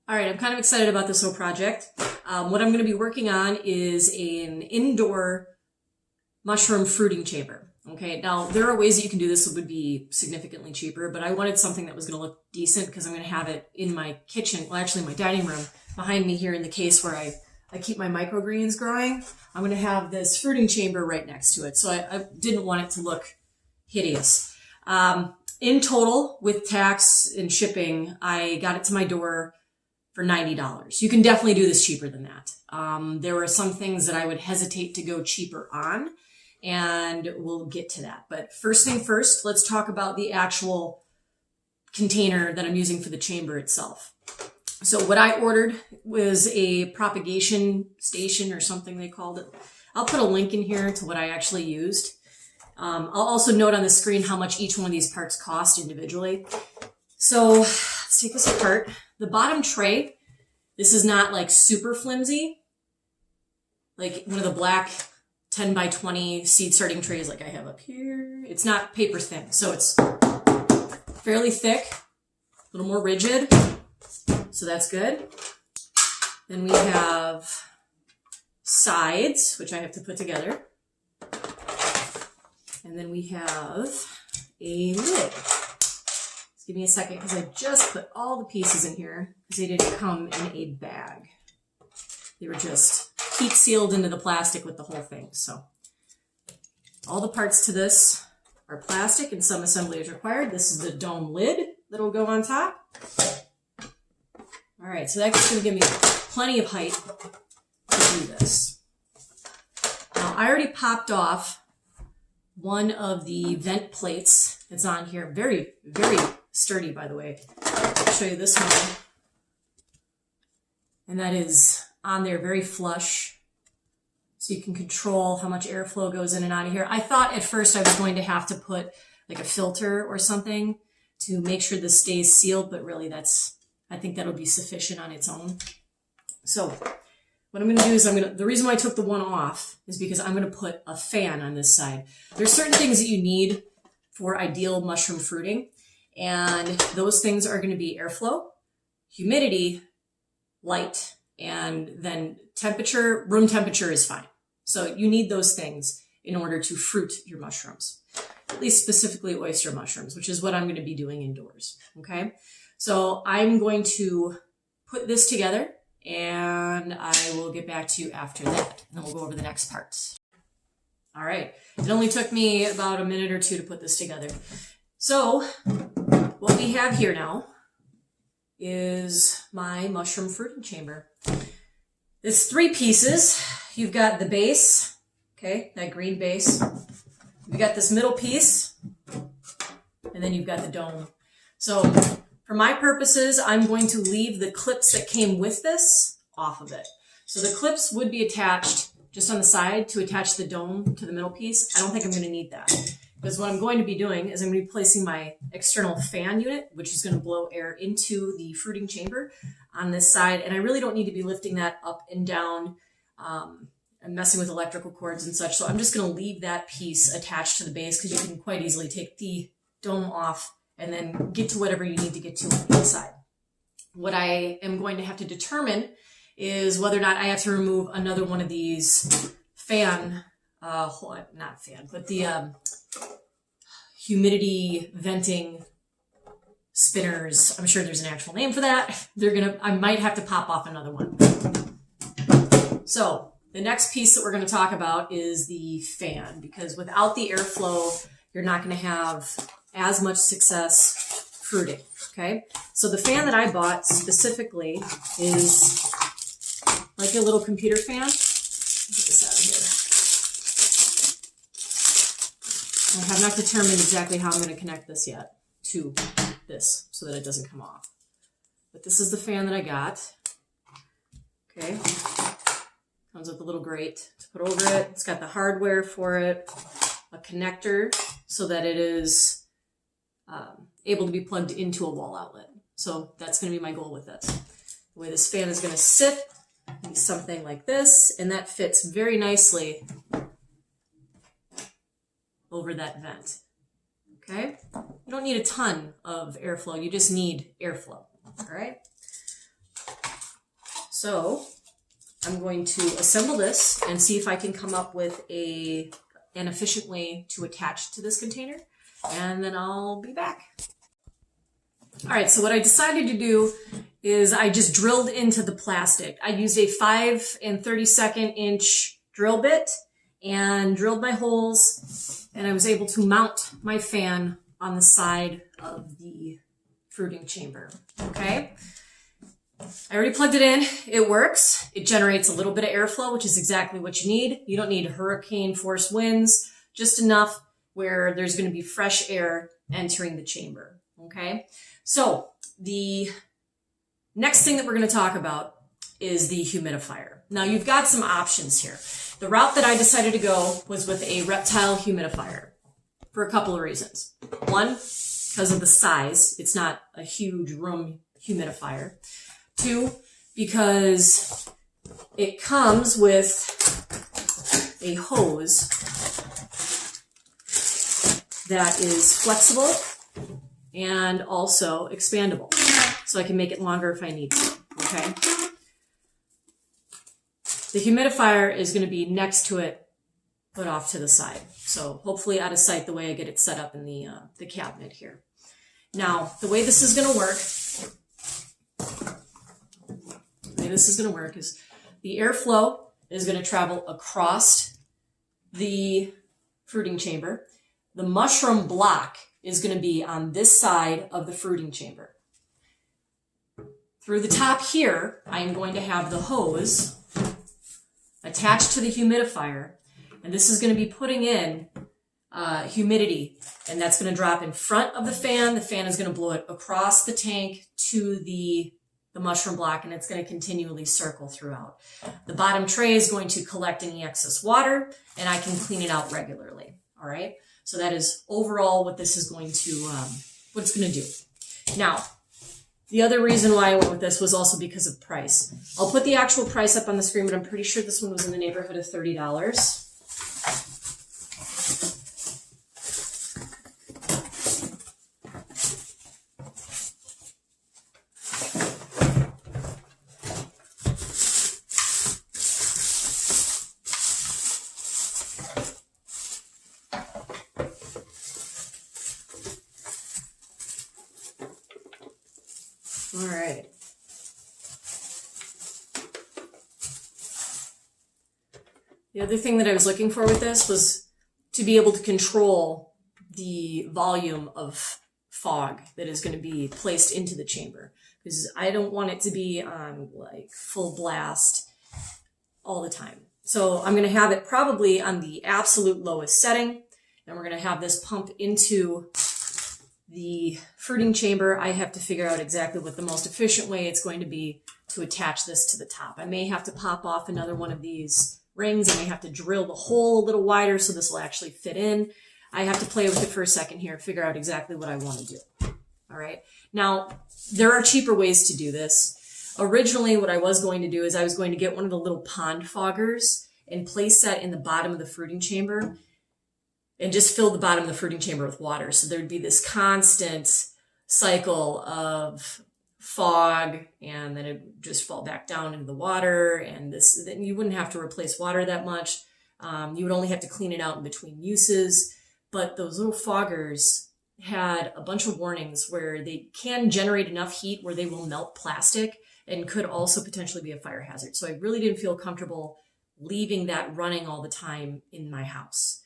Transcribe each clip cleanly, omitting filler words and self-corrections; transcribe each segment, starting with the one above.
All right, I'm kind of excited about this whole project. What I'm going to be working on is an indoor mushroom fruiting chamber. Okay, now there are ways that you can do this that would be significantly cheaper, but I wanted something that was going to look decent because I'm going to have it in my kitchen, well actually my dining room, behind me here in the case where I keep my microgreens growing. I'm going to have this fruiting chamber right next to it, so I didn't want it to look hideous. In total, with tax and shipping, I got it to my door for $90. You can definitely do this cheaper than that. There were some things that I would hesitate to go cheaper on, and we'll get to that. But first thing first, let's talk about the actual container that I'm using for the chamber itself. So what I ordered was a propagation station or something they called it. I'll put a link in here to what I actually used. I'll also note on the screen how much each one of these parts cost individually. So let's take this apart. The bottom tray, this is not like super flimsy, like one of the black 10 by 20 seed starting trays like I have up here. It's not paper thin, so it's fairly thick, a little more rigid, so that's good. Then we have sides, which I have to put together. And then we have a lid. Give me a second because I just put all the pieces in here because they didn't come in a bag. They were just heat sealed into the plastic with the whole thing. So all the parts to this are plastic and some assembly is required. This is the dome lid that'll go on top. All right, so that's going to give me plenty of height to do this. Now I already popped off one of the vent plates that's on here. Very, very sturdy, by the way. I'll show you this one. And that is on there very flush. So you can control how much airflow goes in and out of here. I thought at first I was going to have to put like a filter or something to make sure this stays sealed, but really I think that'll be sufficient on its own. So what I'm going to do is the reason why I took the one off is because I'm going to put a fan on this side. There's certain things that you need for ideal mushroom fruiting, and those things are going to be airflow, humidity, light, and then temperature. Room temperature is fine. So you need those things in order to fruit your mushrooms, at least specifically oyster mushrooms, which is what I'm going to be doing indoors. Okay, so I'm going to put this together and I will get back to you after that, and then we'll go over the next parts. All right, it only took me about a minute or two to put this together. So what we have here now is my mushroom fruiting chamber. It's 3 pieces. You've got the base, okay, that green base. You've got this middle piece, and then you've got the dome. So for my purposes, I'm going to leave the clips that came with this off of it. So the clips would be attached just on the side to attach the dome to the middle piece. I don't think I'm going to need that, because what I'm going to be doing is I'm going to be placing my external fan unit, which is going to blow air into the fruiting chamber on this side. And I really don't need to be lifting that up and down and messing with electrical cords and such. So I'm just going to leave that piece attached to the base, because you can quite easily take the dome off and then get to whatever you need to get to on the inside. What I am going to have to determine is whether or not I have to remove another one of these fan, not fan, but the humidity venting spinners. I'm sure there's an actual name for that. I might have to pop off another one. So the next piece that we're going to talk about is the fan, because without the airflow, you're not going to have as much success fruiting. Okay, so the fan that I bought specifically is like a little computer fan. Get this out of here. I have not determined exactly how I'm going to connect this yet to this so that it doesn't come off. But this is the fan that I got. Okay, comes with a little grate to put over it. It's got the hardware for it, a connector so that it is able to be plugged into a wall outlet. So that's going to be my goal with this. The way this fan is going to sit is something like this, and that fits very nicely over that vent. Okay? You don't need a ton of airflow, you just need airflow. All right? So I'm going to assemble this and see if I can come up with an efficient way to attach to this container, and then I'll be back. All right, so what I decided to do is I just drilled into the plastic. I used a 5 32" drill bit and drilled my holes, and I was able to mount my fan on the side of the fruiting chamber, okay? I already plugged it in. It works. It generates a little bit of airflow, which is exactly what you need. You don't need hurricane force winds, just enough where there's going to be fresh air entering the chamber, okay? So the next thing that we're going to talk about is the humidifier. Now you've got some options here. The route that I decided to go was with a reptile humidifier for a couple of reasons. One, because of the size. It's not a huge room humidifier. Two, because it comes with a hose that is flexible and also expandable. So I can make it longer if I need to, okay? The humidifier is going to be next to it, but off to the side. So hopefully out of sight the way I get it set up in the cabinet here. Now, the way this is going to work, is the airflow is going to travel across the fruiting chamber. The mushroom block is going to be on this side of the fruiting chamber. Through the top here, I am going to have the hose attached to the humidifier, and this is going to be putting in humidity, and that's going to drop in front of the fan. The fan is going to blow it across the tank to the mushroom block, and it's going to continually circle throughout. The bottom tray is going to collect any excess water, and I can clean it out regularly. All right. So that is overall what this is going to, what it's going to do. Now, the other reason why I went with this was also because of price. I'll put the actual price up on the screen, but I'm pretty sure this one was in the neighborhood of $30. All right. The other thing that I was looking for with this was to be able to control the volume of fog that is going to be placed into the chamber, because I don't want it to be on like full blast all the time. So I'm going to have it probably on the absolute lowest setting, and we're going to have this pump into the fruiting chamber. I have to figure out exactly what the most efficient way it's going to be to attach this to the top. I may have to pop off another one of these rings. I may have to drill the hole a little wider so this will actually fit in. I have to play with it for a second here, figure out exactly what I want to do. All right. Now, there are cheaper ways to do this. Originally, what I was going to do is I was going to get one of the little pond foggers and place that in the bottom of the fruiting chamber and just fill the bottom of the fruiting chamber with water. So there'd be this constant cycle of fog, and then it would just fall back down into the water, and then you wouldn't have to replace water that much. You would only have to clean it out in between uses. But those little foggers had a bunch of warnings where they can generate enough heat where they will melt plastic and could also potentially be a fire hazard. So I really didn't feel comfortable leaving that running all the time in my house.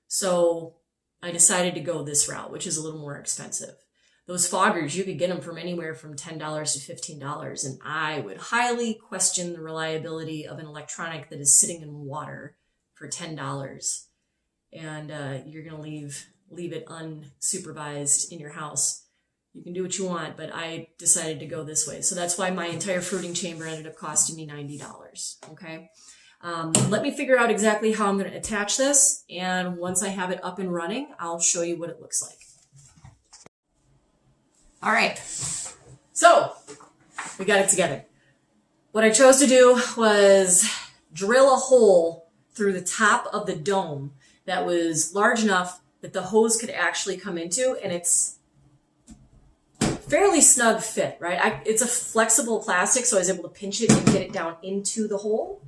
So I decided to go this route, which is a little more expensive. Those foggers, you could get them from anywhere from $10 to $15, and I would highly question the reliability of an electronic that is sitting in water for $10. And you're going to leave it unsupervised in your house. You can do what you want, but I decided to go this way. So that's why my entire fruiting chamber ended up costing me $90, okay? Let me figure out exactly how I'm going to attach this, and once I have it up and running, I'll show you what it looks like. All right, so we got it together. What I chose to do was drill a hole through the top of the dome that was large enough that the hose could actually come into, and it's fairly snug fit, right? It's a flexible plastic, so I was able to pinch it and get it down into the hole.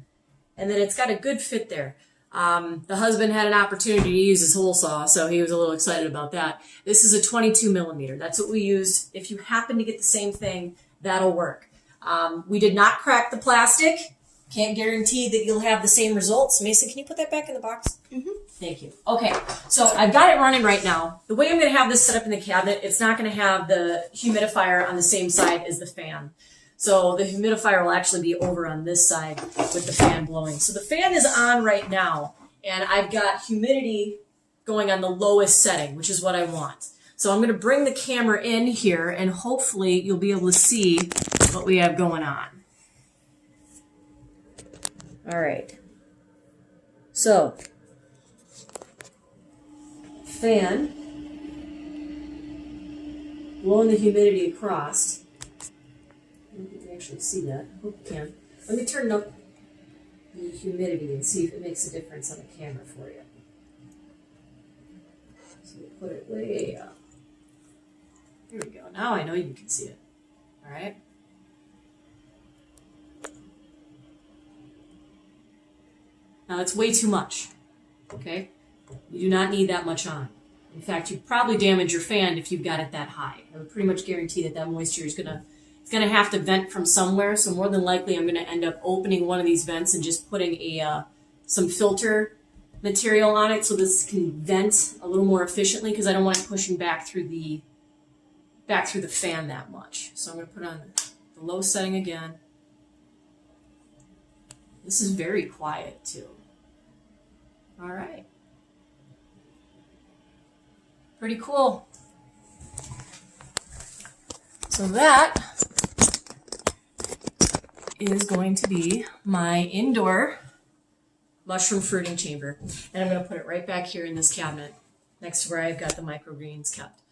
And then it's got a good fit there. The husband had an opportunity to use his hole saw, so he was a little excited about that. This is a 22 millimeter. That's what we use. If you happen to get the same thing, that'll work. We did not crack the plastic. Can't guarantee that you'll have the same results. Mason, can you put that back in the box? Mm-hmm. Thank you. Okay, so I've got it running right now. The way I'm going to have this set up in the cabinet, it's not going to have the humidifier on the same side as the fan. So the humidifier will actually be over on this side with the fan blowing. So the fan is on right now, and I've got humidity going on the lowest setting, which is what I want. So I'm going to bring the camera in here, and hopefully you'll be able to see what we have going on. All right. So, fan, blowing the humidity across. I don't think you can actually see that. I hope you can. Let me turn up the humidity and see if it makes a difference on the camera for you. So we'll put it way up. Here we go. Now I know you can see it. All right. Now it's way too much. Okay? You do not need that much on. In fact, you probably damage your fan if you've got it that high. I would pretty much guarantee that that moisture is gonna have to vent from somewhere. So more than likely, I'm gonna end up opening one of these vents and just putting some filter material on it so this can vent a little more efficiently, because I don't want it pushing back through the fan that much. So I'm gonna put on the low setting again. This is very quiet too. All right. Pretty cool. So that is going to be my indoor mushroom fruiting chamber. And I'm going to put it right back here in this cabinet next to where I've got the microgreens kept.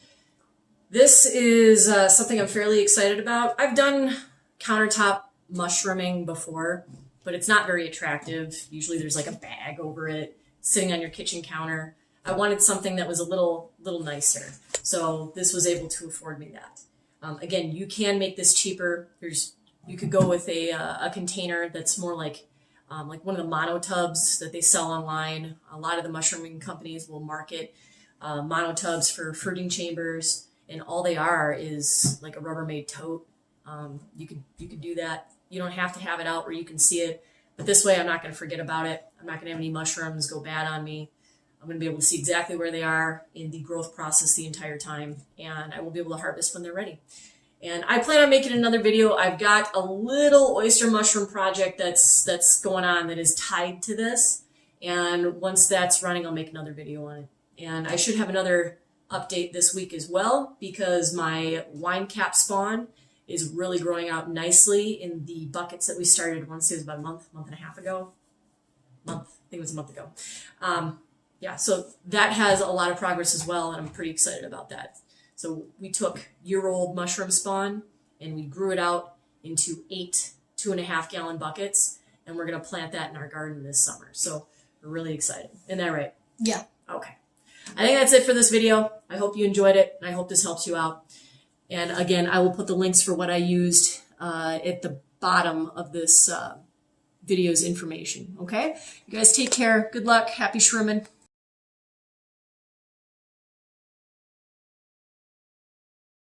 This is something I'm fairly excited about. I've done countertop mushrooming before, but it's not very attractive. Usually there's like a bag over it sitting on your kitchen counter. I wanted something that was a little nicer. So this was able to afford me that. Again, you can make this cheaper. You could go with a container that's more like one of the mono tubs that they sell online. A lot of the mushrooming companies will market mono tubs for fruiting chambers, and all they are is like a Rubbermaid tote. You could do that. You don't have to have it out where you can see it, but this way I'm not going to forget about it. I'm not going to have any mushrooms go bad on me. I'm going to be able to see exactly where they are in the growth process the entire time, and I will be able to harvest when they're ready. And I plan on making another video. I've got a little oyster mushroom project that's going on that is tied to this, and once that's running, I'll make another video on it. And I should have another update this week as well, because my wine cap spawn is really growing out nicely in the buckets that we started. I want to say it was about a month and a half ago. I think it was a month ago. Yeah, so that has a lot of progress as well, and I'm pretty excited about that. So we took year-old mushroom spawn and we grew it out into 8 2.5-gallon buckets, and we're going to plant that in our garden this summer. So we're really excited. Isn't that right? Yeah. Okay. I think that's it for this video. I hope you enjoyed it, and I hope this helps you out. And again, I will put the links for what I used at the bottom of this video's information. Okay? You guys take care. Good luck. Happy shrooming.